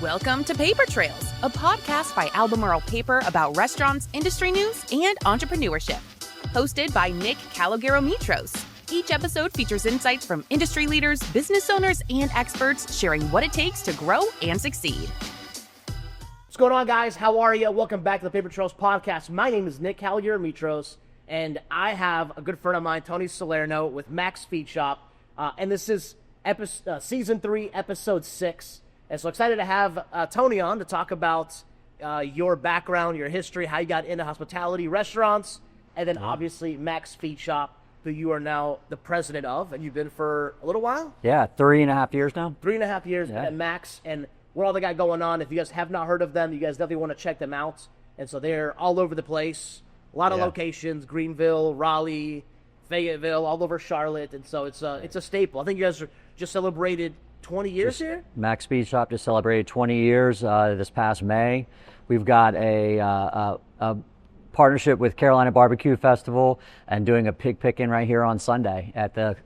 Welcome to Paper Trails, a podcast by Albemarle Paper about restaurants, industry news, and entrepreneurship. Hosted by Nick Kalogeromitros. Each episode features insights from industry leaders, business owners, and experts sharing what it takes to grow and succeed. What's going on, guys? How are you? Welcome back to the Paper Trails podcast. My name is Nick Kalogeromitros, and I have a good friend of mine, Tony Salerno, with Max Feed Shop. And this is Season 3, Episode 6. And so excited to have Tony on to talk about your background, your history, how you got into hospitality, restaurants, and then obviously Max Feed Shop, who you are now the president of, and you've been for a little while? Yeah, 3.5 years now. 3.5 years at Max, and what all they got going on. If you guys have not heard of them, you guys definitely want to check them out. And so they're all over the place, a lot of locations, Greenville, Raleigh, Fayetteville, all over Charlotte, and so it's a staple. I think you guys just celebrated 20 years here? Max Feed Shop just celebrated 20 years this past May. We've got a partnership with Carolina Barbecue Festival and doing a pig picking right here on Sunday at the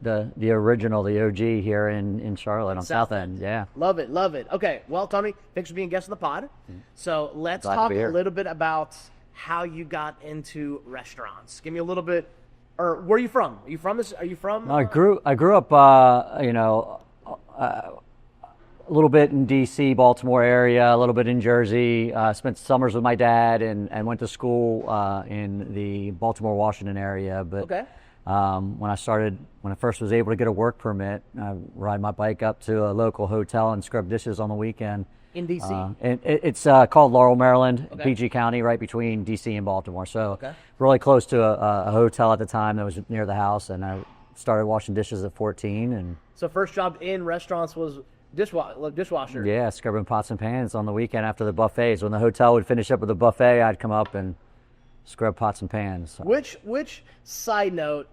original, the OG here in Charlotte on South End. Yeah. Love it, love it. Okay, well, Tony, thanks for being a guest on the pod. So let's talk a little bit about how you got into restaurants. Give me a little bit, or where are you from? Are you from this? Are you from? I grew up, a little bit in D.C., Baltimore area, a little bit in Jersey. Spent summers with my dad and went to school in the Baltimore, Washington area. But when I first was able to get a work permit, I ride my bike up to a local hotel and scrub dishes on the weekend. In D.C.? It's called Laurel, Maryland, PG County, right between D.C. and Baltimore. So really close to a hotel at the time that was near the house, and I started washing dishes at 14. And so first job in restaurants was dishwasher? Yeah, scrubbing pots and pans on the weekend after the buffets. When the hotel would finish up with a buffet, I'd come up and scrub pots and pans. So. Which side note,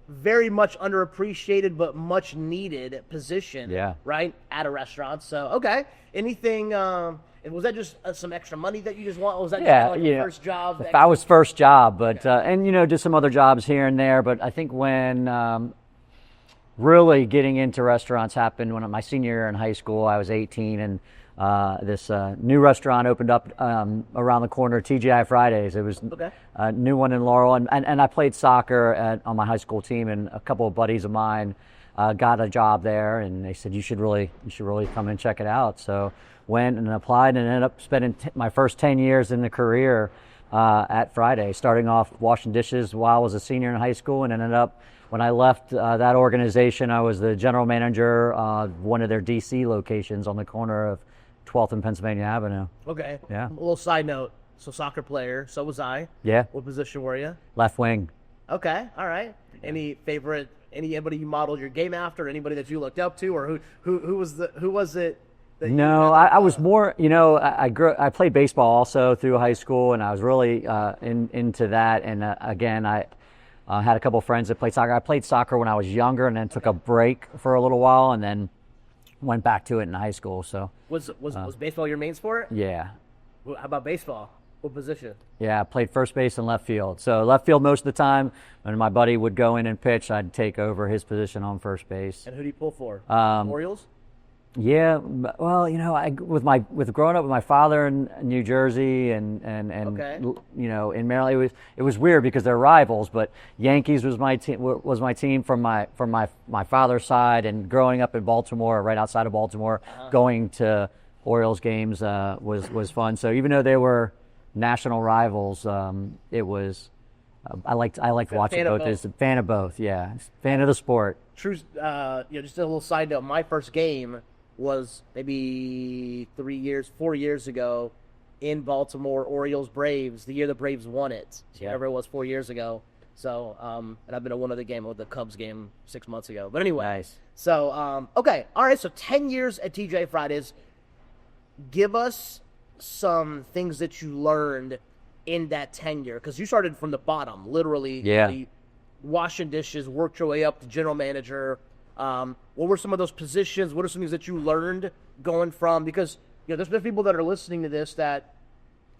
very much underappreciated but much needed position, right, at a restaurant. So, anything, was that just some extra money that you just want, or was that just like first job? That was first job, but, and, did some other jobs here and there, but I think when really getting into restaurants happened when my senior year in high school. I was 18, and this new restaurant opened up around the corner, TGI Fridays. It was a new one in Laurel, and I played soccer on my high school team, and a couple of buddies of mine got a job there, and they said you should really come and check it out. So went and applied, and ended up spending my first 10 years in the career at Friday, starting off washing dishes while I was a senior in high school, and ended up, when I left that organization, I was the general manager of one of their D.C. locations on the corner of 12th and Pennsylvania Avenue. Okay. Yeah. A little side note. So soccer player. So was I. Yeah. What position were you? Left wing. Okay. All right. Any favorite? Anybody you modeled your game after? Anybody that you looked up to, or who was it? No, I was more. I played baseball also through high school, and I was really into that. And again, I had a couple of friends that played soccer. I played soccer when I was younger, and then took a break for a little while, and then went back to it in high school. So was baseball your main sport? Yeah. How about baseball? What position? Yeah, I played first base and left field. So left field most of the time. When my buddy would go in and pitch, I'd take over his position on first base. And who do you pull for? Orioles? Yeah, well, with growing up with my father in New Jersey and in Maryland, it was weird because they're rivals. But Yankees was my team from my father's side, and growing up in Baltimore, right outside of Baltimore, going to Orioles games was fun. So even though they were national rivals, it was I liked watching both. As a fan of both, fan of the sport. True. Just a little side note. My first game was maybe 4 years ago in Baltimore, Orioles-Braves, the year the Braves won it. Whatever it was 4 years ago. So, and I've been at one other game, with the Cubs game 6 months ago. But anyway. Nice. So, all right, so 10 years at TGI Fridays. Give us some things that you learned in that tenure, because you started from the bottom, literally. Washing dishes, worked your way up to general manager. What were some of those positions? What are some things that you learned going from? Because there's people that are listening to this that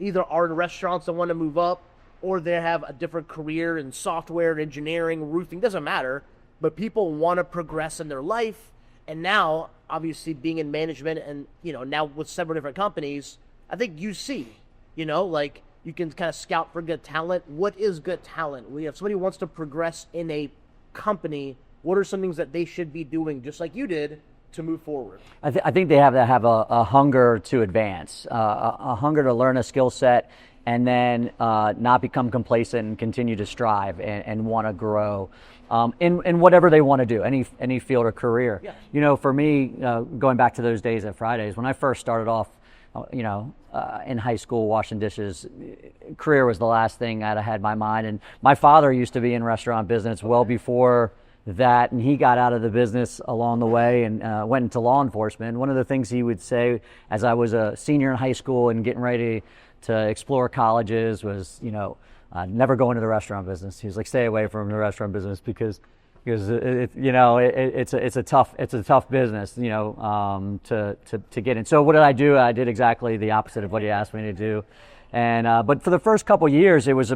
either are in restaurants that want to move up, or they have a different career in software, engineering, roofing. Doesn't matter. But people want to progress in their life, and now obviously being in management and, now with several different companies, I think you see, like you can kind of scout for good talent. What is good talent? If somebody wants to progress in a company, what are some things that they should be doing, just like you did, to move forward? I think they have to have a hunger to advance, a hunger to learn a skill set, and then not become complacent and continue to strive and want to grow in whatever they want to do, any field or career. Yeah. For me, going back to those days at Fridays, when I first started off, in high school washing dishes, career was the last thing I'd had in my mind. And my father used to be in restaurant business well before that, and he got out of the business along the way and went into law enforcement. One of the things he would say as I was a senior in high school and getting ready to explore colleges was, never go into the restaurant business. He was like, stay away from the restaurant business because it's a tough business, to get in. So what did I do? I did exactly the opposite of what he asked me to do. And but for the first couple of years, it was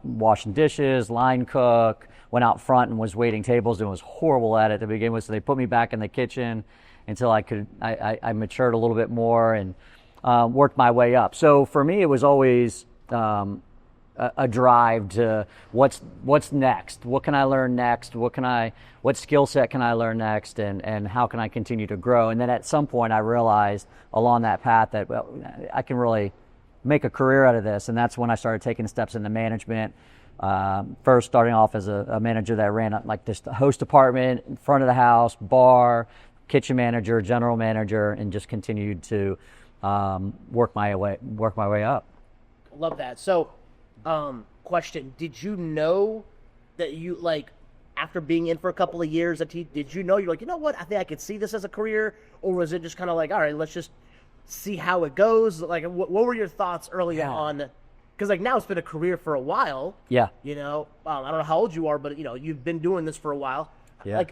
washing dishes, line cook, went out front and was waiting tables and was horrible at it to begin with. So they put me back in the kitchen until I matured a little bit more and worked my way up. So for me, it was always a drive to what's next? What can I learn next? What skill set can I learn next? And how can I continue to grow? And then at some point I realized along that path that, I can really make a career out of this. And that's when I started taking steps into management. First starting off as a manager that ran like this host department, in front of the house, bar, kitchen manager, general manager, and just continued to work my way up. Love that. So, question, did you know that you, after being in for a couple of years, did you know, you're like, you know what, I think I could see this as a career? Or was it just kind of like, all right, let's just see how it goes? Like, what were your thoughts early on? Because, now it's been a career for a while. Yeah. I don't know how old you are, but, you've been doing this for a while. Yeah.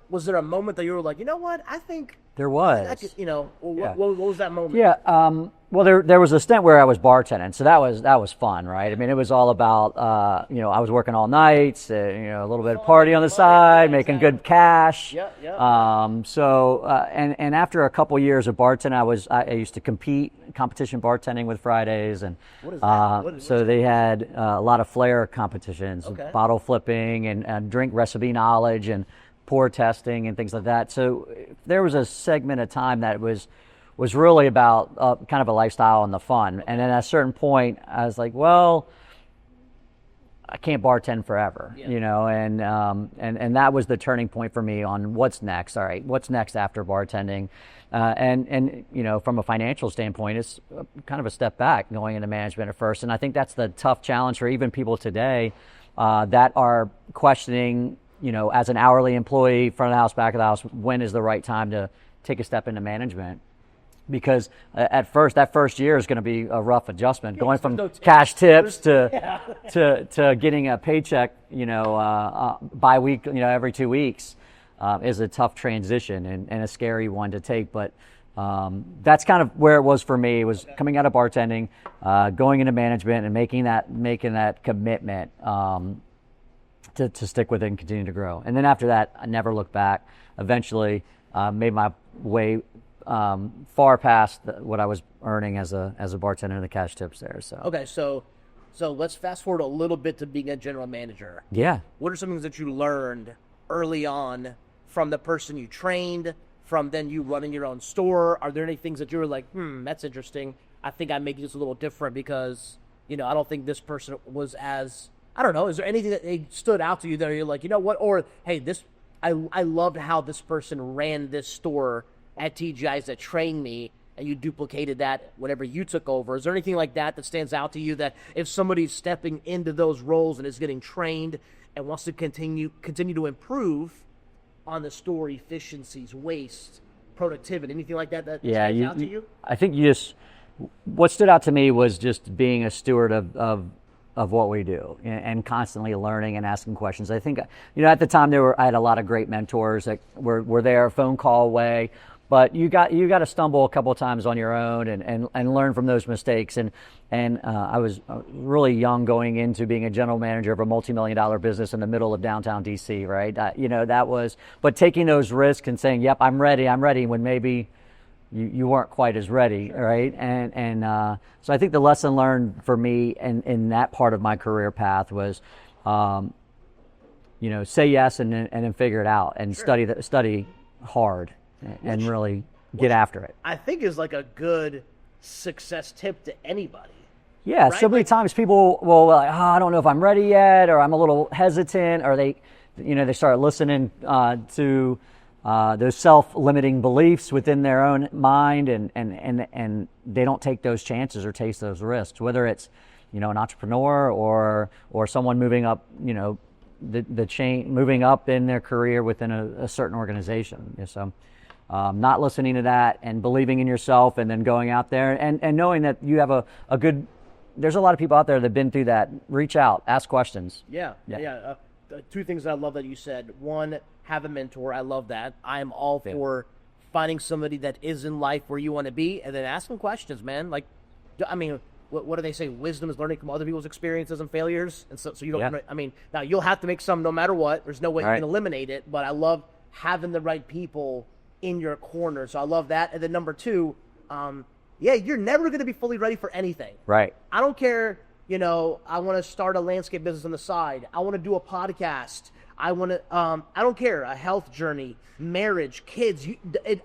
Was there a moment that you were like, you know what, I think... There was. What was that moment? Yeah. Well, there was a stint where I was bartending, so that was fun, right? I mean, it was all about, I was working all nights, a little bit of party on the side, making good cash. Yeah. And after a couple years of bartending, I used to competition bartending with Fridays, and what is that? So they had a lot of flair competitions, bottle flipping and drink recipe knowledge and pour testing and things like that. So there was a segment of time that was really about kind of a lifestyle and the fun. And then at a certain point, I was like, well, I can't bartend forever, and that was the turning point for me on what's next. All right, what's next after bartending? And from a financial standpoint, it's kind of a step back going into management at first. And I think that's the tough challenge for even people today that are questioning, as an hourly employee, front of the house, back of the house, when is the right time to take a step into management? Because that first year is going to be a rough adjustment, going from cash tips to getting a paycheck, bi-week, every 2 weeks, is a tough transition and a scary one to take. But that's kind of where it was for me. It was coming out of bartending, going into management, and making that commitment to stick with it and continue to grow. And then after that, I never looked back. Eventually, made my way far past what I was earning as a bartender and the cash tips there. So okay, so let's fast forward a little bit to being a general manager. Yeah. What are some things that you learned early on from the person you trained, from then you running your own store? Are there any things that you were like, that's interesting, I think I make this a little different because, I don't think this person was as, I don't know, is there anything that they stood out to you that you're like, you know what, or hey, I loved how this person ran this store at TGI's that trained me, and you duplicated that whenever you took over? Is there anything like that stands out to you, that if somebody's stepping into those roles and is getting trained and wants to continue to improve on the store efficiencies, waste, productivity, anything like that stands out to you? I think what stood out to me was just being a steward of what we do and constantly learning and asking questions. I think, at the time I had a lot of great mentors that were there a phone call away, But you got to stumble a couple of times on your own and learn from those mistakes. And I was really young going into being a general manager of a multi-million-dollar business in the middle of downtown DC, right? But taking those risks and saying, "Yep, I'm ready," when maybe you weren't quite as ready, right? And so I think the lesson learned for me in that part of my career path was, say yes and then figure it out and study hard. And really get after it. I think is like a good success tip to anybody. Yeah, right? So many times people will like, I don't know if I'm ready yet, or I'm a little hesitant, or they start listening to those self-limiting beliefs within their own mind, and they don't take those chances or take those risks. Whether it's an entrepreneur or someone moving up, the chain, moving up in their career within a certain organization. So. Not listening to that and believing in yourself and then going out there and knowing that you have a good, there's a lot of people out there that have been through that. Reach out, ask questions. Yeah. Two things that I love that you said. One, have a mentor. I love that. I am all for finding somebody that is in life where you want to be and then ask them questions, man. Like, I mean, what do they say? Wisdom is learning from other people's experiences and failures. And so you don't, I mean, now you'll have to make some no matter what. There's no way you can eliminate it, but I love having the right people in your corner. So I love that. And then number two, you're never going to be fully ready for anything. Right. I don't care, I want to start a landscape business on the side. I want to do a podcast. I want to, I don't care, a health journey, marriage, kids.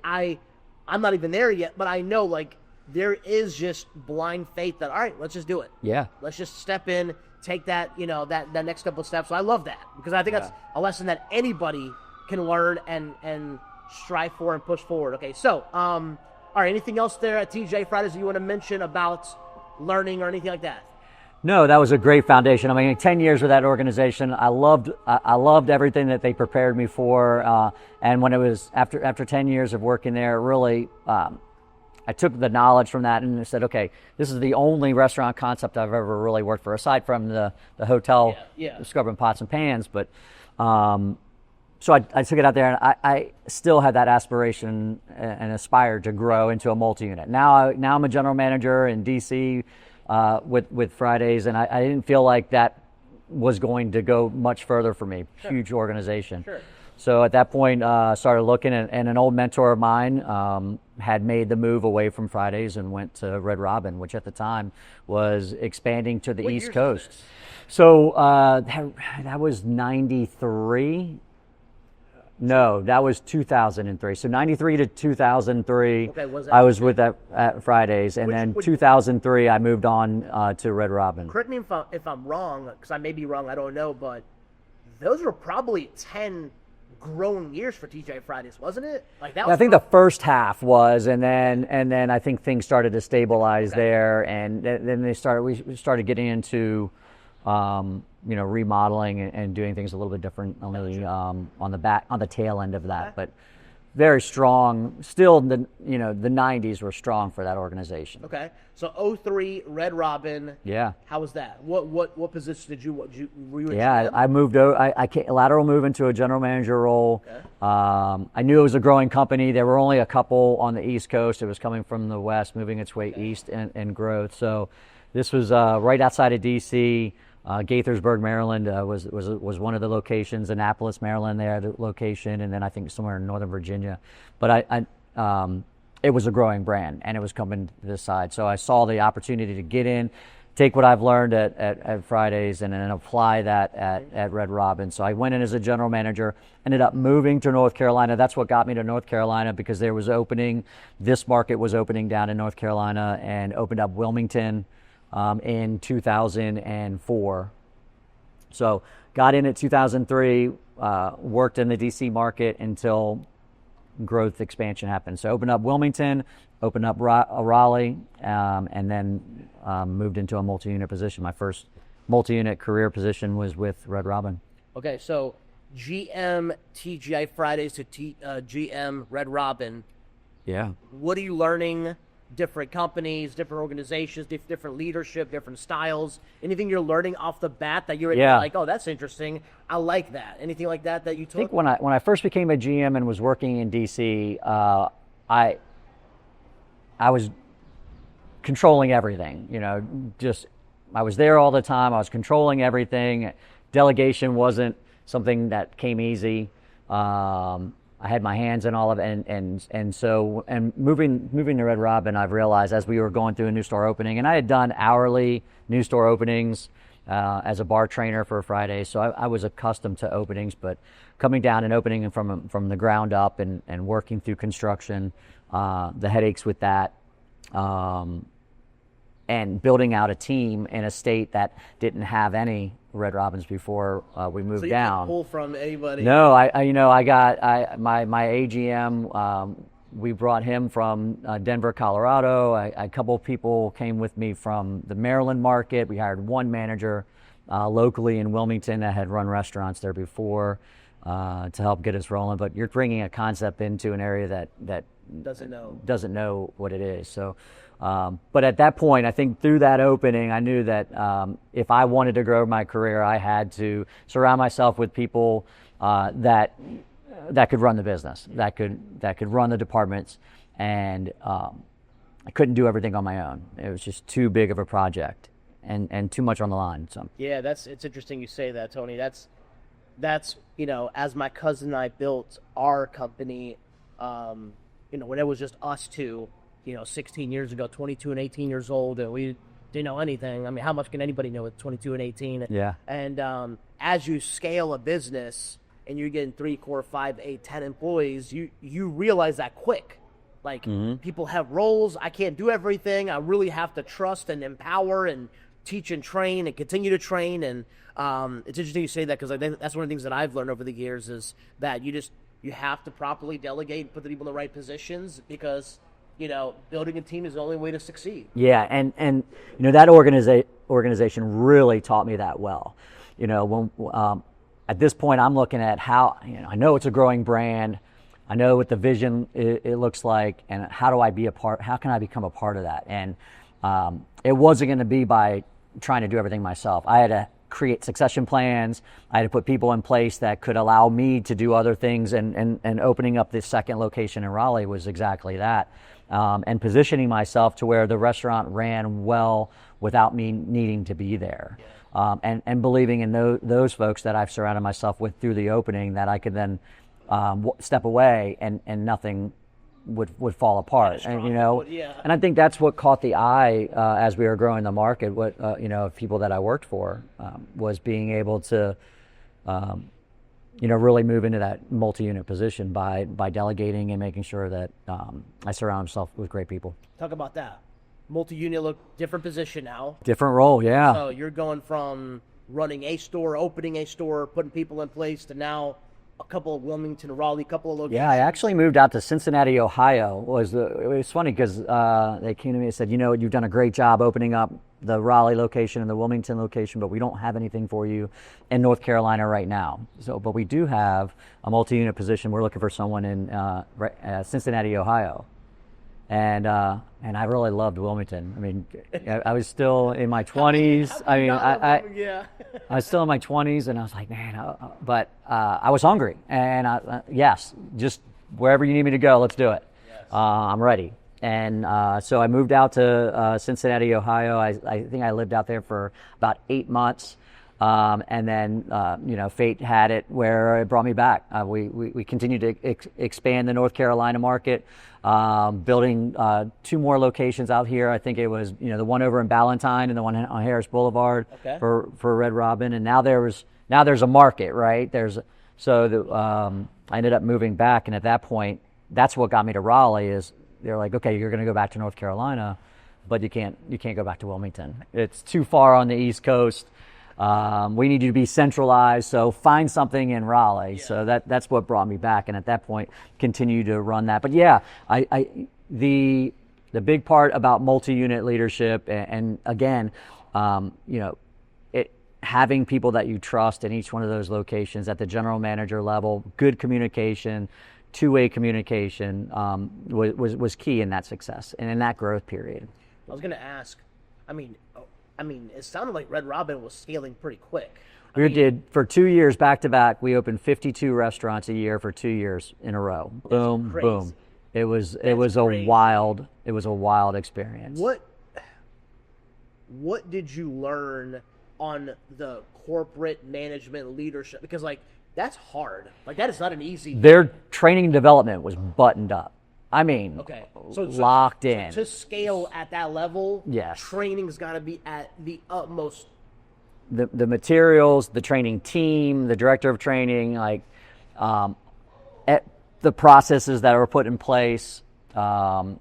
I'm not even there yet, but I know like there is just blind faith that, all right, let's just do it. Yeah. Let's just step in, take that, that next couple of steps. So I love that because I think that's a lesson that anybody can learn and strive for and push forward. Okay, so, all right, anything else there at TJ Fridays that you want to mention about learning or anything like that? No, that was a great foundation. I mean, 10 years with that organization, I loved everything that they prepared me for. And when it was after 10 years of working there, really, I took the knowledge from that and said, okay, this is the only restaurant concept I've ever really worked for, aside from the hotel scrubbing pots and pans. But so I took it out there, and I still had that aspiration and aspired to grow into a multi-unit. Now I'm a general manager in DC with Fridays, and I didn't feel like that was going to go much further for me. Sure. Huge organization. Sure. So at that point, started looking, and an old mentor of mine had made the move away from Fridays and went to Red Robin, which at the time was expanding to the East Coast. So that was 93. No, that was 2003. So 93 to 2003, I was with at Fridays, and then 2003 I moved on to Red Robin. Correct me if I'm wrong, because I may be wrong, I don't know, but those were probably 10 growing years for TJ Fridays, wasn't it? Like that. I think the first half was, and then I think things started to stabilize there, and then we started getting into remodeling and doing things a little bit differently on the tail end of that, but very strong. Still, the 90s wwere strong for that organization. Okay, so 03 Red Robin. Yeah. How was that? What position were you in? Yeah, I moved over. I lateral move into a general manager role. Okay. I knew it was a growing company. There were only a couple on the East Coast. It was coming from the West, moving its way east and growth. So this was right outside of DC. Gaithersburg, Maryland was one of the locations. Annapolis, Maryland, they had a location, and then I think somewhere in Northern Virginia. But it was a growing brand, and it was coming to this side. So I saw the opportunity to get in, take what I've learned at Fridays, and then apply that at Red Robin. So I went in as a general manager, ended up moving to North Carolina. That's what got me to North Carolina, because this market was opening down in North Carolina, and opened up Wilmington in 2004. So got in at 2003, worked in the DC market until growth expansion happened. So opened up Wilmington, opened up Raleigh, and then moved into a multi-unit position. My first multi-unit career position was with Red Robin. Okay, so GM TGI Fridays to GM Red Robin. Yeah. What are you learning? Different companies, different organizations, different leadership, different styles. Anything you're learning off the bat that you're like, oh, that's interesting. I like that. Anything like that you took? I think when I first became a GM and was working in DC, I was controlling everything, just I was there all the time. I was controlling everything. Delegation wasn't something that came easy. I had my hands in all of it, and so moving to Red Robin, I've realized as we were going through a new store opening, and I had done hourly new store openings as a bar trainer for Fridays, so I was accustomed to openings, but coming down and opening from the ground up and working through construction, the headaches with that, and building out a team in a state that didn't have any Red Robins before we moved down. So you pull from anybody? No, I got my AGM. We brought him from Denver, Colorado. A couple of people came with me from the Maryland market. We hired one manager locally in Wilmington that had run restaurants there before to help get us rolling. But you're bringing a concept into an area that doesn't know what it is. So. But at that point, I think through that opening, I knew that if I wanted to grow my career, I had to surround myself with people that could run the business, that could run the departments, and I couldn't do everything on my own. It was just too big of a project and too much on the line. So yeah, it's interesting you say that, Tony. That's as my cousin and I built our company, when it was just us two. 16 years ago, 22 and 18 years old, and we didn't know anything. I mean, how much can anybody know at 22 and 18? Yeah. And as you scale a business and you're getting 3, 4, 5, 8, 10 employees, you realize that quick. Like, people have roles. I can't do everything. I really have to trust and empower and teach and train and continue to train. And it's interesting you say that, because I think that's one of the things that I've learned over the years is that you have to properly delegate and put the people in the right positions, because building a team is the only way to succeed. Yeah, and that organization really taught me that well. When at this point I'm looking at how I know it's a growing brand, I know what the vision it looks like, and how do I be a part? How can I become a part of that? And it wasn't going to be by trying to do everything myself. I had to create succession plans. I had to put people in place that could allow me to do other things, and opening up this second location in Raleigh was exactly that. And positioning myself to where the restaurant ran well without me needing to be there. And believing in those folks that I've surrounded myself with through the opening, that I could then step away and nothing would fall apart. And and I think that's what caught the eye as we were growing the market. What people that I worked for was being able to really move into that multi-unit position by delegating and making sure that I surround myself with great people. Talk about that. Multi-unit, look, different position now. Different role, yeah. So you're going from running a store, opening a store, putting people in place, to now a couple of Wilmington, Raleigh, couple of locations. Yeah, I actually moved out to Cincinnati, Ohio. It was funny because they came to me and said, you've done a great job opening up the Raleigh location and the Wilmington location, but we don't have anything for you in North Carolina right now. But we do have a multi-unit position. We're looking for someone in Cincinnati, Ohio. And I really loved Wilmington. I mean, I was still in my 20s. I was still in my 20s, and I was like, man, but I was hungry. And yes, just wherever you need me to go, let's do it. Yes. I'm ready. And so I moved out to Cincinnati, Ohio. I think I lived out there for about 8 months. And then, fate had it where it brought me back. We continued to expand the North Carolina market, building 2 more locations out here. I think it was, the one over in Ballantyne and the one on Harris Boulevard for Red Robin. And now there's a market, right? I ended up moving back. And at that point, that's what got me to Raleigh. Is they're like, okay, you're going to go back to North Carolina, but you can't go back to Wilmington. It's too far on the East Coast. We need you to be centralized, so find something in Raleigh. Yeah. So that's what brought me back, and at that point, continue to run that. But yeah, the big part about multi-unit leadership, and again, having people that you trust in each one of those locations at the general manager level, good communication, two-way communication was key in that success and in that growth period. I was going to ask, I mean, it sounded like Red Robin was scaling pretty quick. We did for 2 years back to back. We opened 52 restaurants a year for 2 years in a row. Boom, boom. It was a wild experience. What did you learn on the corporate management leadership? Because like that's hard. Like that is not an easy. Their training and development was buttoned up. I mean, okay, locked in. To scale at that level, yes, training's got to be at the utmost. The materials, the training team, the director of training, like the processes that were put in place, some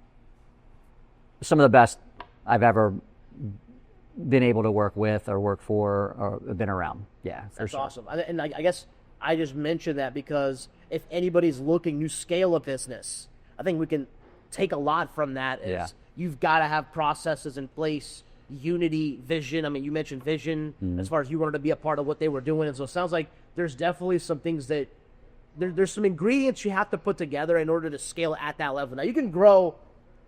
of the best I've been able to work with or work for or been around. Yeah, that's awesome. And I guess I just mentioned that because if anybody's looking to scale a business, I think we can take a lot from that. You've got to have processes in place, unity, vision. I mean, you mentioned vision as far as you wanted to be a part of what they were doing. And so it sounds like there's definitely some things that there's some ingredients you have to put together in order to scale at that level. Now, you can grow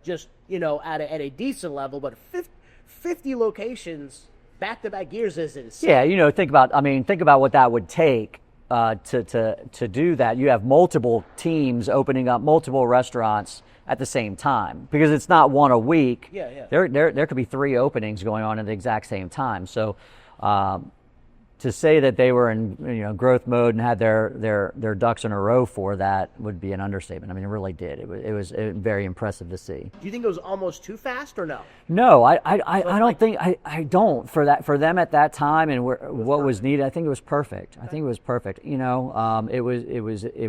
just, at a decent level, but 50 locations, back-to-back years is insane. Yeah, think about what that would take to do that. You have multiple teams opening up multiple restaurants at the same time because it's not one a week. Yeah. There could be 3 openings going on at the exact same time. So to say that they were in growth mode and had their ducks in a row for that would be an understatement. I mean, it really did. It was very impressive to see. Do you think it was almost too fast or no? No, I don't think I don't for them at that time and what was needed. I think it was perfect. I think it was perfect. It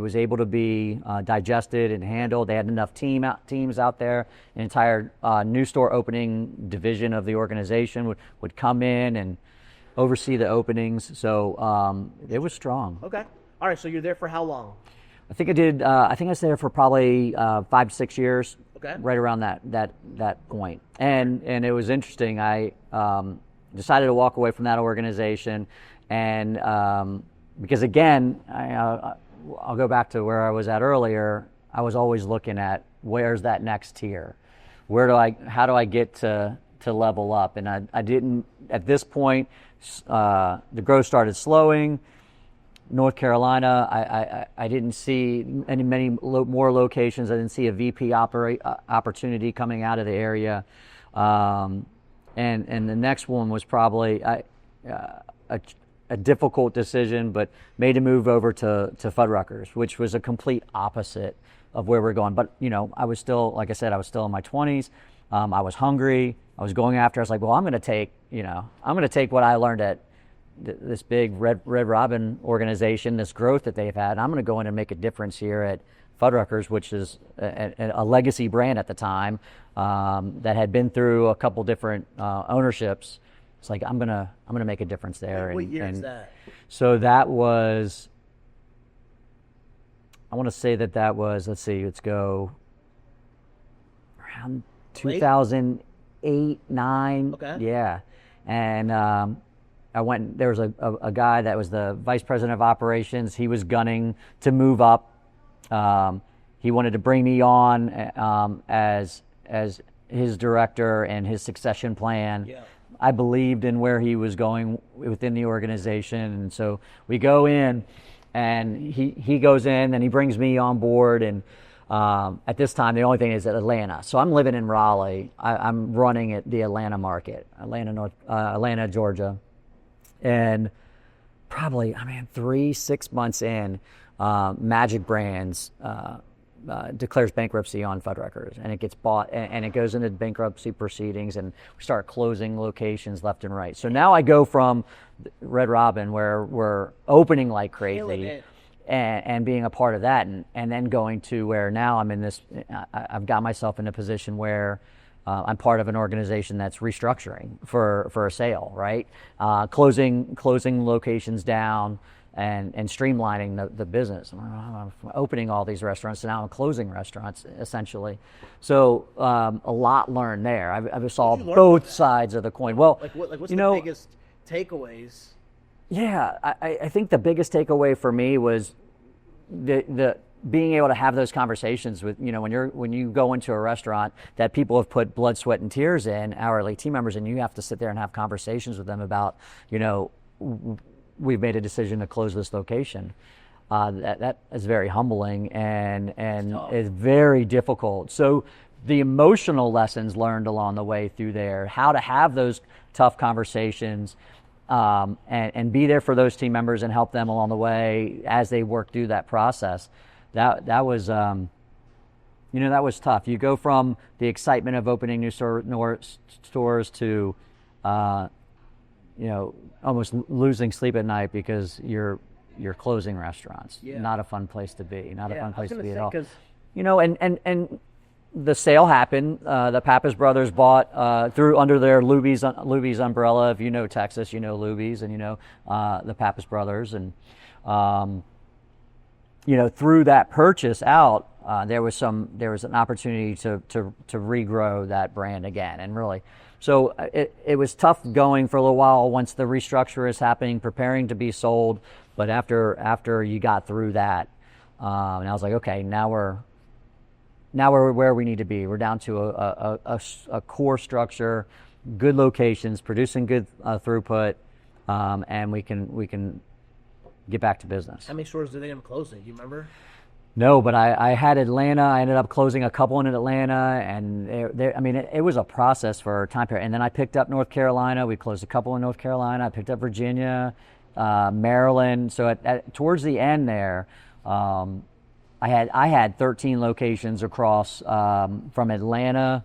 was able to be digested and handled. They had enough teams out there. An entire new store opening division of the organization would come in and oversee the openings, so it was strong. Okay. All right, so you're there for how long? I think I was there for probably 5 to 6 years. Okay. Right around that point. And it was interesting. I decided to walk away from that organization, and because again, I'll go back to where I was at earlier. I was always looking at where's that next tier? How do I get to level up? And I didn't at this point. The growth started slowing. North Carolina, I didn't see many more locations. I didn't see a VP opportunity coming out of the area, and the next one was probably a difficult decision, but made a move over to Fuddruckers, which was a complete opposite of where we're going. But I was still, like I said, I was still in my 20s. I was hungry. I was going after. I was like, well, I'm going to take what I learned at this big Red Robin organization, this growth that they've had. I'm going to go in and make a difference here at Fuddruckers, which is a legacy brand at the time that had been through a couple different ownerships. It's like I'm gonna make a difference there. What year is that? So that was. I want to say that was. Let's see. Let's go. Around 2008, 9. Okay. Yeah. And I went, there was a guy that was the vice president of operations. He was gunning to move up. He wanted to bring me on as his director and his succession plan. Yeah. I believed in where he was going within the organization. And so we go in and he goes in and he brings me on board. And at this time, the only thing is at Atlanta. So I'm living in Raleigh. I'm running at the Atlanta market, Atlanta, Georgia. And probably, 3-6 months in, Magic Brands declares bankruptcy on Fuddruckers, and it gets bought, and it goes into bankruptcy proceedings, and we start closing locations left and right. So now I go from Red Robin, where we're opening like crazy, and being a part of that, and then going to where now I'm in this. I've got myself in a position where I'm part of an organization that's restructuring for a sale, right? Closing locations down and streamlining the business. I'm opening all these restaurants, and now I'm closing restaurants, essentially. So a lot learned there. I saw both sides of the coin. Well, what's the biggest takeaways? Yeah, I think the biggest takeaway for me was the being able to have those conversations with, when you go into a restaurant that people have put blood, sweat, and tears in, hourly team members, and you have to sit there and have conversations with them about, we've made a decision to close this location. that is very humbling and is very difficult. So the emotional lessons learned along the way through there, how to have those tough conversations, and be there for those team members and help them along the way as they work through that process. That was that was tough. You go from the excitement of opening new stores to almost losing sleep at night because you're closing restaurants. Yeah. Not a fun place to be. Not a fun place to be at all. 'Cause And the sale happened. The Pappas brothers bought through under their Luby's umbrella. If you know Texas, you know Luby's, and the Pappas brothers. And through that purchase out, there was an opportunity to regrow that brand again, and really. So it was tough going for a little while once the restructure is happening, preparing to be sold. But after you got through that, and I was like, okay, now we're where we need to be. We're down to a core structure, good locations, producing good throughput, and we can get back to business. How many stores did they end up closing? Do you remember? No, but I had Atlanta. I ended up closing a couple in Atlanta, and it was a process for a time period. And then I picked up North Carolina. We closed a couple in North Carolina. I picked up Virginia, Maryland. So towards the end there, I had 13 locations across from Atlanta,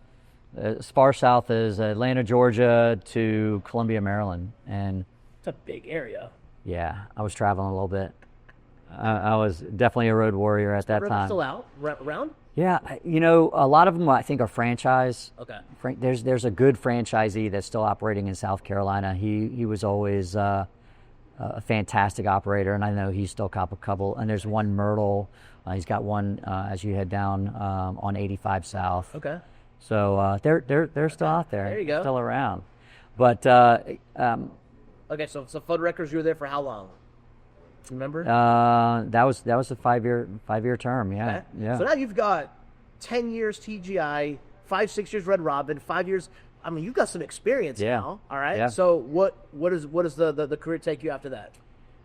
as far south as Atlanta, Georgia, to Columbia, Maryland, and it's a big area. Yeah, I was traveling a little bit. I was definitely a road warrior at that time. Still out around? Yeah, a lot of them I think are franchise. Okay. There's a good franchisee that's still operating in South Carolina. He was always a fantastic operator, and I know he's still got a couple. And there's one Myrtle. He's got one as you head down on 85 South. Okay. So they're still out there. There you go. Still around. But okay, so Fudd Records, you were there for how long? Remember? That was a 5-year term. Yeah. Okay. Yeah. So now you've got 10 years TGI, 5-6 years Red Robin, 5 years. I mean, you've got some experience now. All right. Yeah. So what does the career take you after that?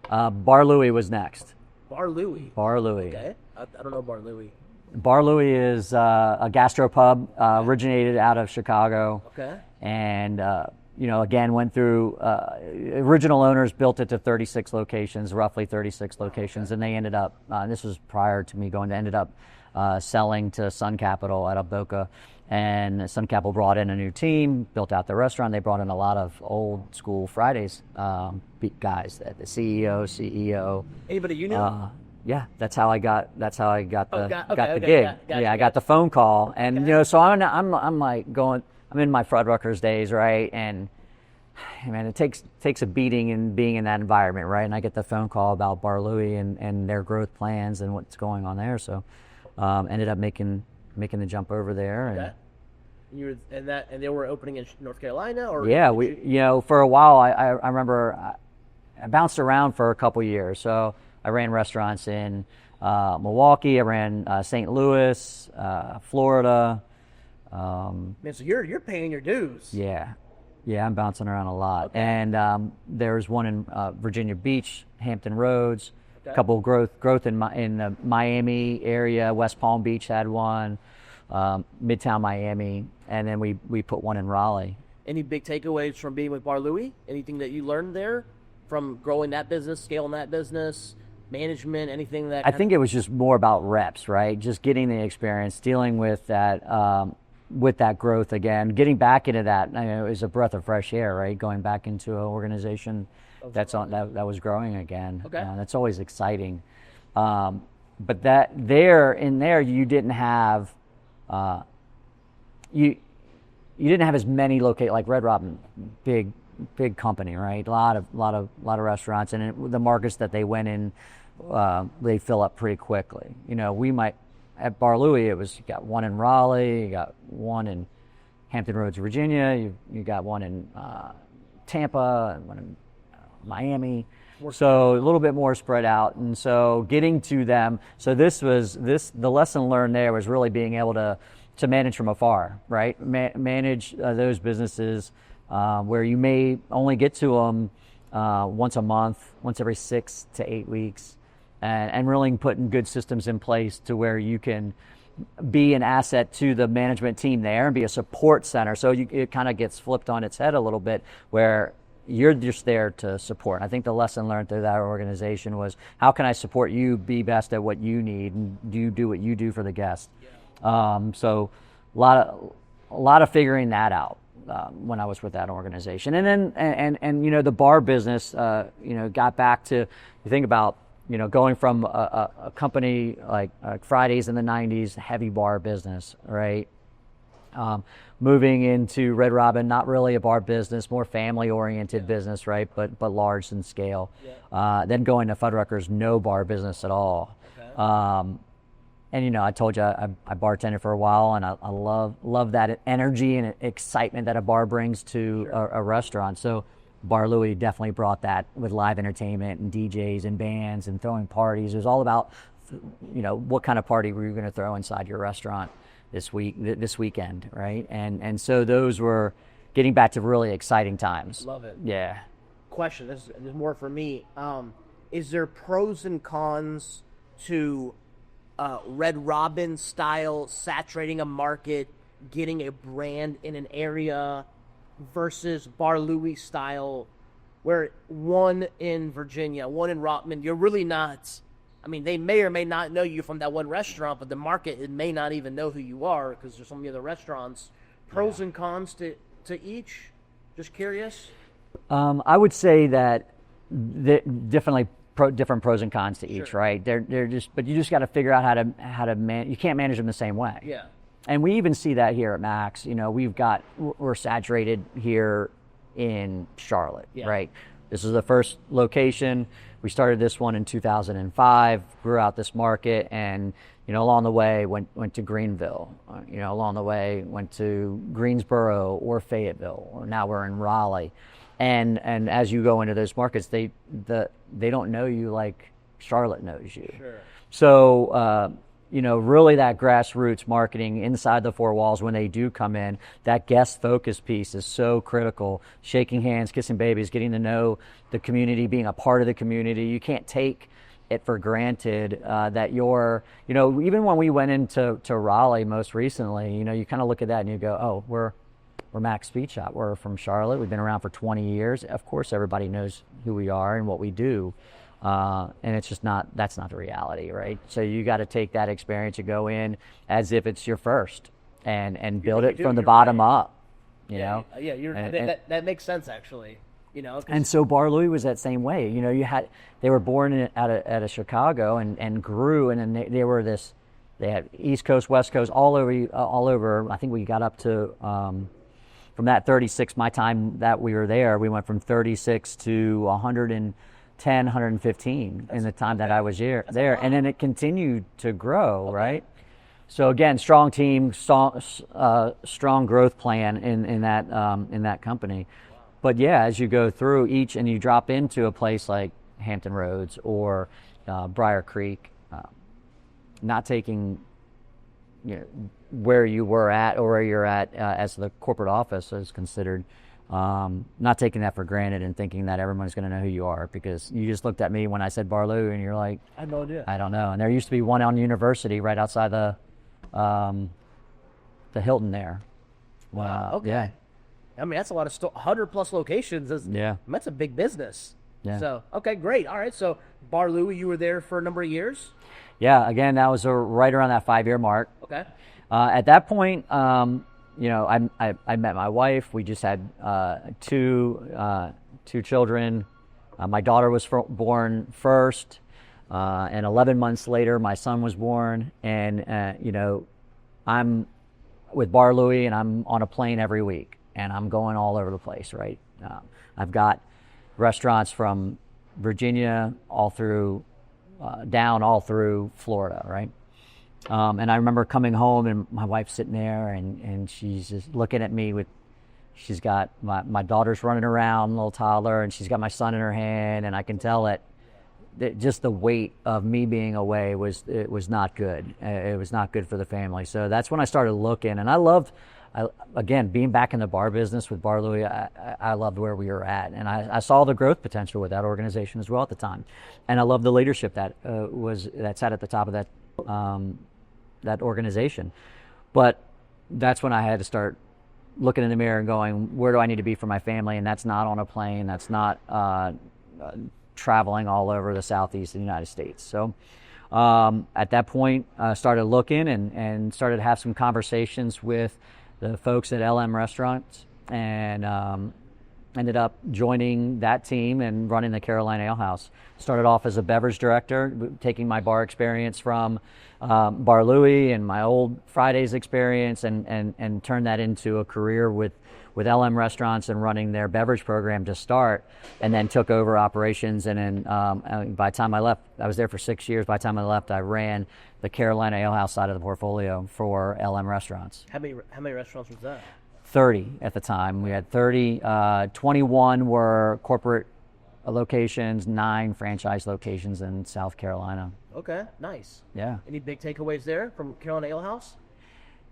Bar Louie was next. Bar Louie. Bar Louie. Okay. I don't know Bar Louie. Bar Louie is a gastropub originated out of Chicago. Okay. And again, went through, original owners built it to 36 locations, roughly 36 locations, and they ended up, this was prior to me going, they ended up selling to Sun Capital at Boca, and Sun Capital brought in a new team, built out the restaurant. They brought in a lot of old school Fridays guys, the CEO. Anybody you knew? Yeah, that's how I got the gig. I got the phone call, and so I'm like going. I'm in my Fuddruckers days, right? And man, it takes a beating in being in that environment, right? And I get the phone call about Bar Louie and their growth plans and what's going on there. So ended up making the jump over there. And, and they were opening in North Carolina, or yeah, for a while I remember I bounced around for a couple years. So I ran restaurants in Milwaukee. I ran St. Louis, Florida. Man, so you're paying your dues. Yeah, I'm bouncing around a lot. Okay. And there's one in Virginia Beach, Hampton Roads. Okay. A couple of growth in the Miami area. West Palm Beach had one, Midtown Miami, and then we put one in Raleigh. Any big takeaways from being with Bar Louie? Anything that you learned there from growing that business, scaling that business, management, anything that? I think it was just more about reps, right? Just getting the experience, dealing with that. With that growth again, getting back into that, it was a breath of fresh air, right? Going back into an organization that was growing again. Okay. That's always exciting. But that there you didn't have you didn't have as many like Red Robin, big company, right? A lot of restaurants, and the markets that they went in, they fill up pretty quickly. We might. At Bar Louie, you got one in Raleigh, you got one in Hampton Roads, Virginia, you got one in Tampa, and one in Miami. So a little bit more spread out, and so getting to them. So the lesson learned there was really being able to manage from afar, right? Manage those businesses where you may only get to them once a month, once every 6 to 8 weeks. and really putting good systems in place to where you can be an asset to the management team there and be a support center. So it kind of gets flipped on its head a little bit where you're just there to support. I think the lesson learned through that organization was, how can I support you be best at what you need, and you do what you do for the guest? So a lot of figuring that out when I was with that organization. And then and the bar business got back to, you think about going from a company like Fridays in the 90s, heavy bar business, right? Moving into Red Robin, not really a bar business, more family-oriented business, right? But large in scale. Then going to Fuddruckers, no bar business at all. Okay. And I told you I bartended for a while, and I love that energy and excitement that a bar brings to a restaurant. So Bar Louie definitely brought that with live entertainment and DJs and bands and throwing parties. It was all about, what kind of party were you going to throw inside your restaurant this weekend, right? And so those were getting back to really exciting times. Love it. Yeah. Question, this is more for me. Is there pros and cons to Red Robin style saturating a market, getting a brand in an area, versus Bar Louie style, where one in Virginia, one in Rotman, you're really not, they may or may not know you from that one restaurant, but the market, it may not even know who you are because there's so many other restaurants. Pros and cons to each? Just curious. I would say that definitely different pros and cons to each, right? They're just, but you just got to figure out how to manage. You can't manage them the same way. Yeah. And we even see that here at Max. We're saturated here in Charlotte, right? This is the first location. We started this one in 2005, grew out this market, and along the way went to Greenville. Along the way went to Greensboro or Fayetteville, or now we're in Raleigh. And as you go into those markets, they don't know you like Charlotte knows you. Sure. So really that grassroots marketing inside the four walls when they do come in, that guest focus piece is so critical. Shaking hands, kissing babies, getting to know the community, being a part of the community. You can't take it for granted that you're, even when we went into Raleigh most recently, you kind of look at that and you go, oh, we're Max Speed Shop. We're from Charlotte. We've been around for 20 years. Of course, everybody knows who we are and what we do. And it's just that's not the reality, right? So you got to take that experience and go in as if it's your first and build it from the bottom up, you know? Yeah, that makes sense, actually. And so Bar Louie was that same way. They were born out of Chicago and grew, and then they had East Coast, West Coast, all over. I think we got up to, from that 36, my time that we were there, we went from 36 to 110, 115 in the time that I was there. And then it continued to grow, right? So again, strong team, strong growth plan in that company. But yeah, as you go through each and you drop into a place like Hampton Roads or Briar Creek, not taking where you were at or where you're at as the corporate office is considered, not taking that for granted and thinking that everyone's going to know who you are, because you just looked at me when I said Bar Louie and you're like, I had no idea. I don't know. And there used to be one on University right outside the Hilton there. Wow. Okay. Yeah. That's a lot of 100 plus locations. That's a big business. Yeah. So, okay, great. All right. So Bar Louie, you were there for a number of years? Yeah. Again, that was right around that 5-year mark. Okay. At that point, I met my wife. We just had two children. My daughter was born first, and 11 months later, my son was born. And I'm with Bar Louie, and I'm on a plane every week, and I'm going all over the place. Right. I've got restaurants from Virginia all through all through Florida. Right. And I remember coming home and my wife's sitting there and she's just looking at me she's got my daughter's running around, little toddler, and she's got my son in her hand, and I can tell that just the weight of me being away was not good. It was not good for the family. So that's when I started looking, and I loved again, being back in the bar business with Bar Louie, I loved where we were at, and I saw the growth potential with that organization as well at the time, and I loved the leadership that sat at the top of that organization. But that's when I had to start looking in the mirror and going, where do I need to be for my family? And that's not on a plane. That's not traveling all over the southeast of the United States. So at that point, I started looking and started to have some conversations with the folks at LM Restaurants, and ended up joining that team and running the Carolina Ale House. Started off as a beverage director, taking my bar experience from Bar Louie and my old Fridays experience, and turned that into a career with LM Restaurants and running their beverage program to start, and then took over operations. And then by the time I left, I was there for 6 years. By the time I left, I ran the Carolina Ale House side of the portfolio for LM Restaurants. How many restaurants was that? 30 at the time. We had 30. 21 were corporate locations, 9 franchise locations in South Carolina. Okay, nice. Yeah. Any big takeaways there from Carolina Ale House?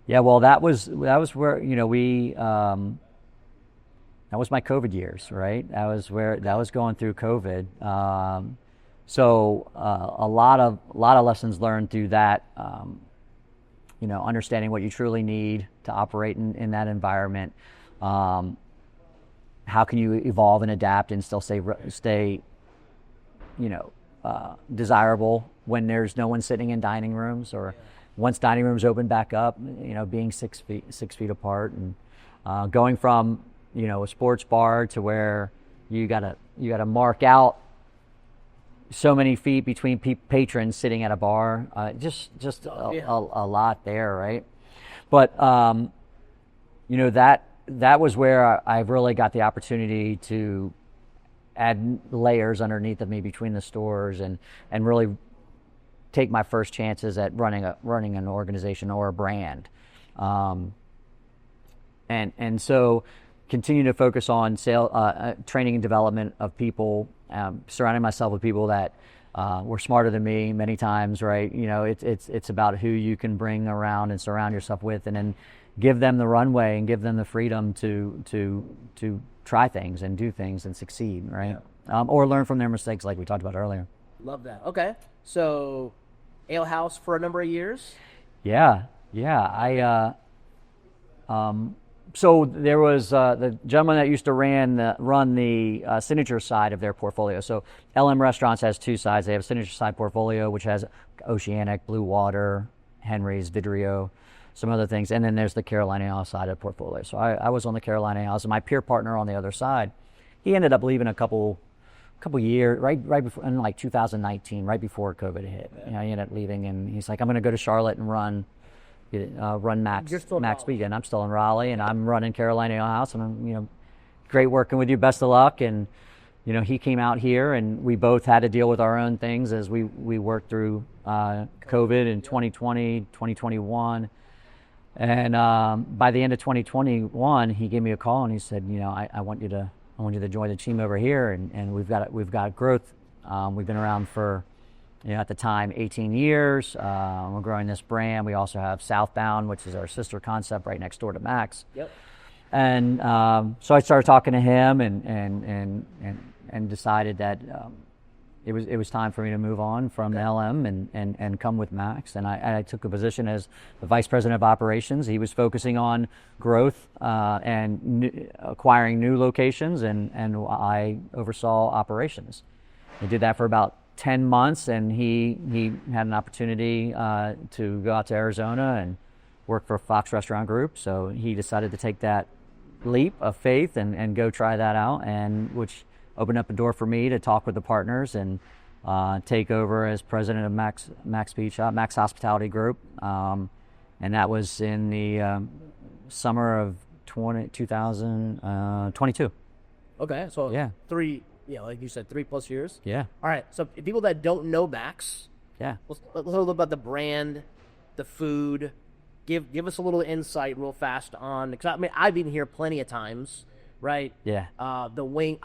Yeah, well, that was where, we that was my COVID years, right? That was going through COVID. So a lot of lessons learned through that. Understanding what you truly need to operate in that environment. How can you evolve and adapt and still stay desirable when there's no one sitting in dining rooms, or once dining rooms open back up, being 6 feet apart, and going from a sports bar to where you gotta mark out so many feet between patrons sitting at a bar. Just a lot there, right? But that was where I really got the opportunity to add layers underneath of me between the stores, and really take my first chances at running an organization or a brand, and so continue to focus on training and development of people, surrounding myself with people that were smarter than me many times, right? It's about who you can bring around and surround yourself with, and then give them the runway and give them the freedom to try things and do things and succeed, right? Or learn from their mistakes, like we talked about earlier. Love that. Okay, so Ale House for a number of years. Yeah. So there was the gentleman that used to run the signature side of their portfolio. So LM Restaurants has 2 sides. They have a signature side portfolio, which has Oceanic, Blue Water, Henry's, Vidrio, some other things. And then there's the Carolina Ale side of the portfolio. So I was on the Carolina Ale, and my peer partner on the other side, he ended up leaving a couple years, right before, in like 2019, right before COVID hit. He ended up leaving, and he's like, I'm going to go to Charlotte and run Max Weekend. I'm still in Raleigh, and I'm running Carolina Ale House, and I'm, great working with you. Best of luck. And he came out here, and we both had to deal with our own things as we worked through COVID in 2020, 2021, and by the end of 2021, he gave me a call and he said, I want you to join the team over here, and we've got growth. We've been around for, at the time, 18 years. We're growing this brand. We also have Southbound, which is our sister concept right next door to Max. Yep. And so I started talking to him and decided that it was time for me to move on from LM and come with Max. And I took a position as the vice president of operations. He was focusing on growth and acquiring new locations, and I oversaw operations. I did that for about 10 months, and he had an opportunity to go out to Arizona and work for Fox Restaurant Group. So he decided to take that leap of faith and go try that out, and which opened up a door for me to talk with the partners and take over as president of Max Beach Shop, Max Hospitality Group. And that was in the summer of 2022. Okay, so yeah. Like you said, 3+ years. Yeah. All right. So people that don't know Max, let's talk a little about the brand, the food. Give us a little insight real fast on, because I've been here plenty of times, right? Yeah. The wing,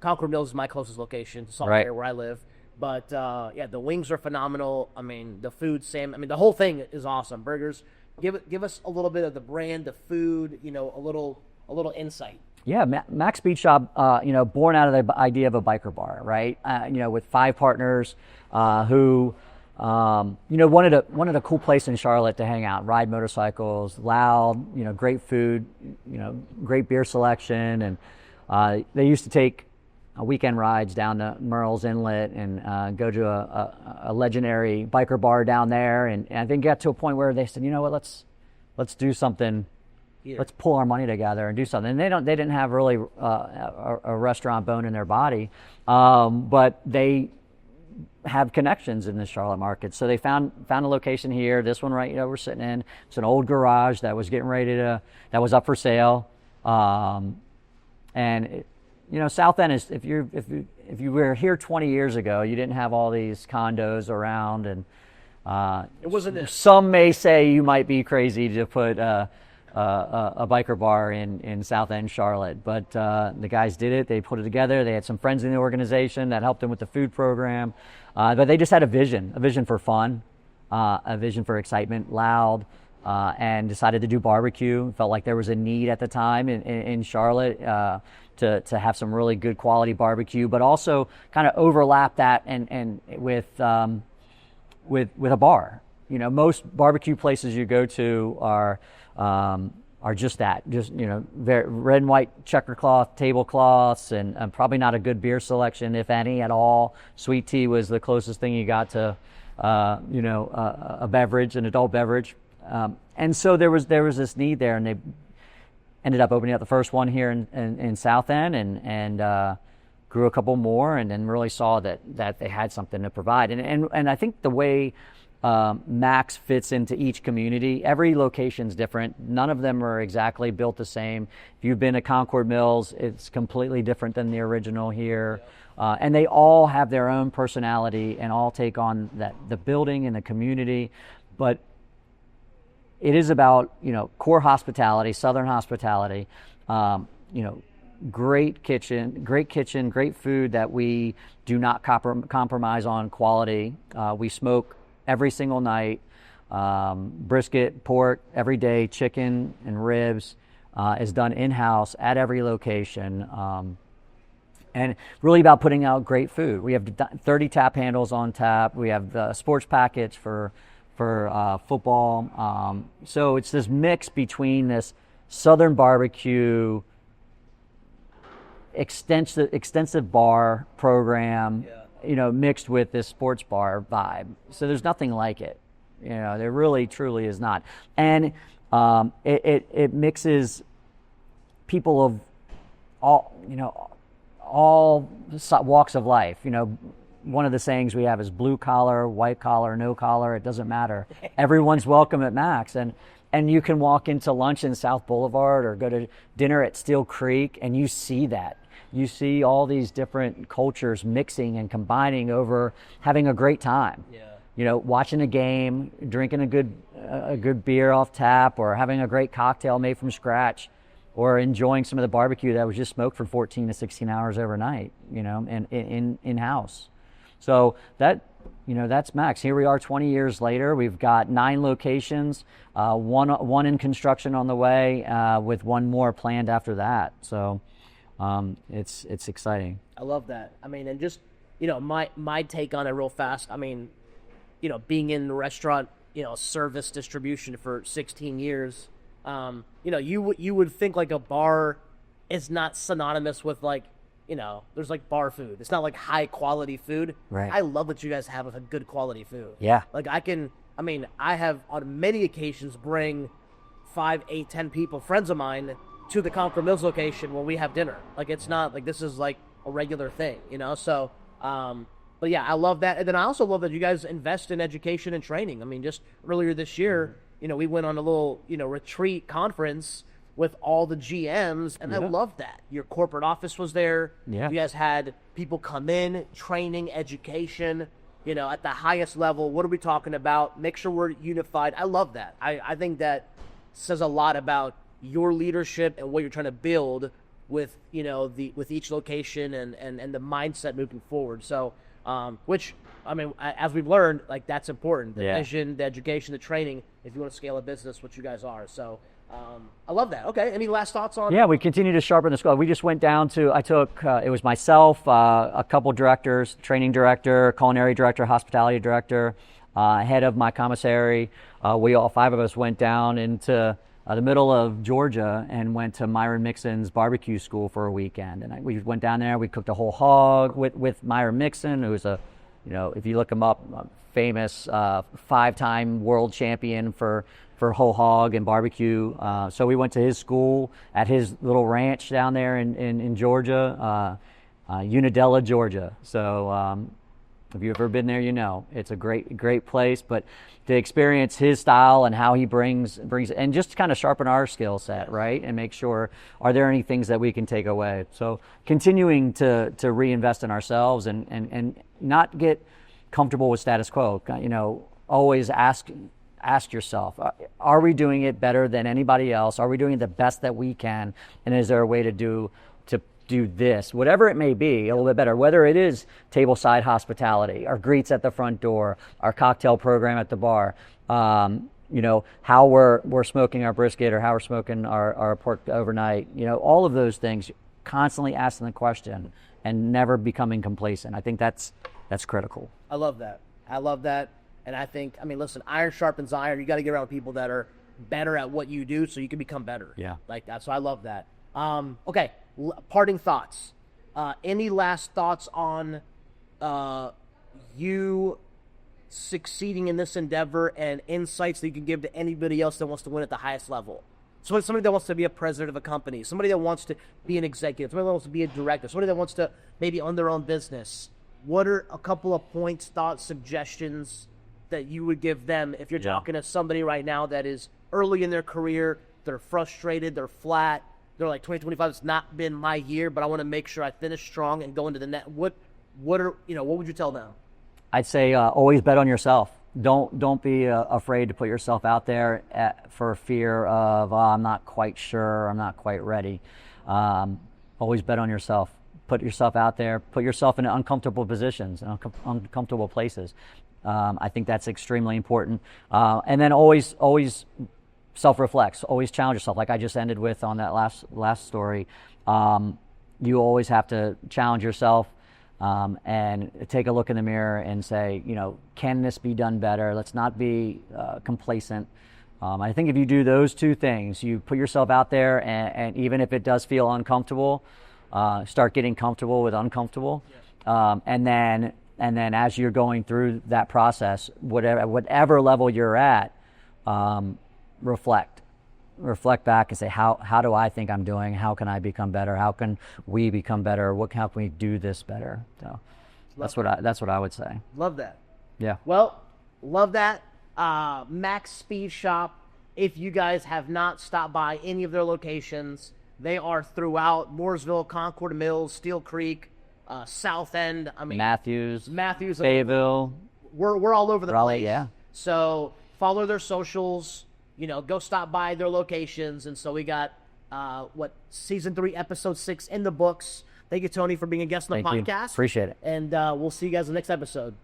Concord Mills is my closest location, Salt right. where I live. But the wings are phenomenal. The food, the whole thing is awesome. Burgers, Give us a little bit of the brand, the food, a little insight. Yeah, Max Beach Shop, born out of the idea of a biker bar, right? With 5 partners who, wanted a cool place in Charlotte to hang out, ride motorcycles, loud, great food, great beer selection, and they used to take weekend rides down to Merle's Inlet and go to a legendary biker bar down there, and I think got to a point where they said, you know what, let's do something. Here. Let's pull our money together and do something. And they didn't have really a restaurant bone in their body, but they have connections in the Charlotte market. So they found a location here. This one right we're sitting in. It's an old garage that was getting ready that was up for sale. South End is if you were here 20 years ago, you didn't have all these condos around, and it wasn't this. Some may say you might be crazy to put a biker bar in South End Charlotte, but the guys did it. They put it together. They had some friends in the organization that helped them with the food program, but they just had a vision for fun, a vision for excitement, loud, and decided to do barbecue. Felt like there was a need at the time in Charlotte to have some really good quality barbecue, but also kind of overlap that and with a bar. Most barbecue places you go to are just that, very red and white checker cloth tablecloths, and probably not a good beer selection, if any at all. Sweet tea was the closest thing you got to, a beverage, an adult beverage, and so there was this need there, and they ended up opening up the first one here in South End, and grew a couple more, and then really saw that they had something to provide, and I think the way Max fits into each community. Every location's different. None of them are exactly built the same. If you've been to Concord Mills, it's completely different than the original here. And they all have their own personality and all take on the building and the community. But it is about, core hospitality, Southern hospitality, great kitchen, great food that we do not compromise on quality. We smoke every single night, brisket, pork every day, chicken and ribs is done in-house at every location, and really about putting out great food. We have 30 tap handles on tap. We have the sports package for football. So it's this mix between this Southern barbecue, extensive bar program, mixed with this sports bar vibe. So there's nothing like it. There really, truly is not. And it mixes people of all walks of life. One of the sayings we have is blue collar, white collar, no collar. It doesn't matter. Everyone's welcome at Max. And you can walk into lunch in South Boulevard or go to dinner at Steel Creek, and you see that. You see all these different cultures mixing and combining over having a great time. Yeah. Watching a game, drinking a good beer off tap, or having a great cocktail made from scratch, or enjoying some of the barbecue that was just smoked for 14 to 16 hours overnight, and in-house. So that's Max. Here we are 20 years later. We've got 9 locations, one in construction on the way, with one more planned after that. So it's exciting. I love that. And just, my take on it real fast. Being in the restaurant, service distribution for 16 years, you would think like a bar is not synonymous with there's bar food. It's not like high quality food. Right. I love that you guys have a good quality food. Yeah. I have on many occasions bring 5, 8, 10 people, friends of mine, to the Concord Mills location when we have dinner. It's not this is a regular thing, So, but yeah, I love that. And then I also love that you guys invest in education and training. Just earlier this year, we went on a little, retreat conference with all the GMs, and I love that. Your corporate office was there. Yeah. You guys had people come in, training, education, at the highest level. What are we talking about? Make sure we're unified. I love that. I think that says a lot about your leadership and what you're trying to build with with each location and the mindset moving forward. So which I mean, as we've learned, like that's important. The Yeah. vision, the education, the training, if you want to scale a business, which you guys are. So I love that. Okay, any last thoughts on? Yeah, we continue to sharpen the squad. We just went down to, it was myself, a couple directors, training director, culinary director, hospitality director, head of my commissary. We all 5 of us went down into the middle of Georgia and went to Myron Mixon's barbecue school for a weekend. And we went down there, we cooked a whole hog with Myron Mixon, who was if you look him up, famous 5-time world champion for whole hog and barbecue. So we went to his school at his little ranch down there in Georgia, Unadilla, Georgia. So if you've ever been there, it's a great place. But to experience his style and how he brings and just to kind of sharpen our skill set, right? And make sure, are there any things that we can take away? So continuing to reinvest in ourselves and not get comfortable with status quo. Always ask yourself, are we doing it better than anybody else? Are we doing the best that we can? And is there a way to do this, whatever it may be, a little bit better, whether it is tableside hospitality, our greets at the front door, our cocktail program at the bar, how we're smoking our brisket or how we're smoking our pork overnight, all of those things, constantly asking the question and never becoming complacent. I think that's critical. I love that. And I think, listen, iron sharpens iron. You got to get around people that are better at what you do so you can become better. Yeah. Like that. So I love that. Okay. Parting thoughts. Any last thoughts on you succeeding in this endeavor and insights that you can give to anybody else that wants to win at the highest level? So somebody that wants to be a president of a company, somebody that wants to be an executive, somebody that wants to be a director, somebody that wants to maybe own their own business. What are a couple of points, thoughts, suggestions that you would give them if you're talking to somebody right now that is early in their career, they're frustrated, they're flat, they're like 2025 has not been my year, but I want to make sure I finish strong and go into the net. What would you tell them? I'd say always bet on yourself. Don't be afraid to put yourself out there for fear of I'm not quite sure, I'm not quite ready. Always bet on yourself. Put yourself out there. Put yourself in uncomfortable positions, uncomfortable places. I think that's extremely important. And then always self-reflect. Always challenge yourself. Like I just ended with on that last story. You always have to challenge yourself and take a look in the mirror and say, can this be done better? Let's not be complacent. I think if you do those 2 things, you put yourself out there, and even if it does feel uncomfortable, start getting comfortable with uncomfortable. And then as you're going through that process, whatever level you're at, reflect back and say, how do I think I'm doing? How can I become better? How can we become better? How can we do this better? So that's what I would say. Love that. Yeah. Well, love that. Max Speed Shop. If you guys have not stopped by any of their locations, they are throughout Mooresville, Concord Mills, Steel Creek, South End. Matthews, Fayetteville. We're all over the place. Yeah. So follow their socials. Go stop by their locations. And so we got season 3, episode 6 in the books. Thank you, Tony, for being a guest on the podcast. Appreciate it. And we'll see you guys in the next episode.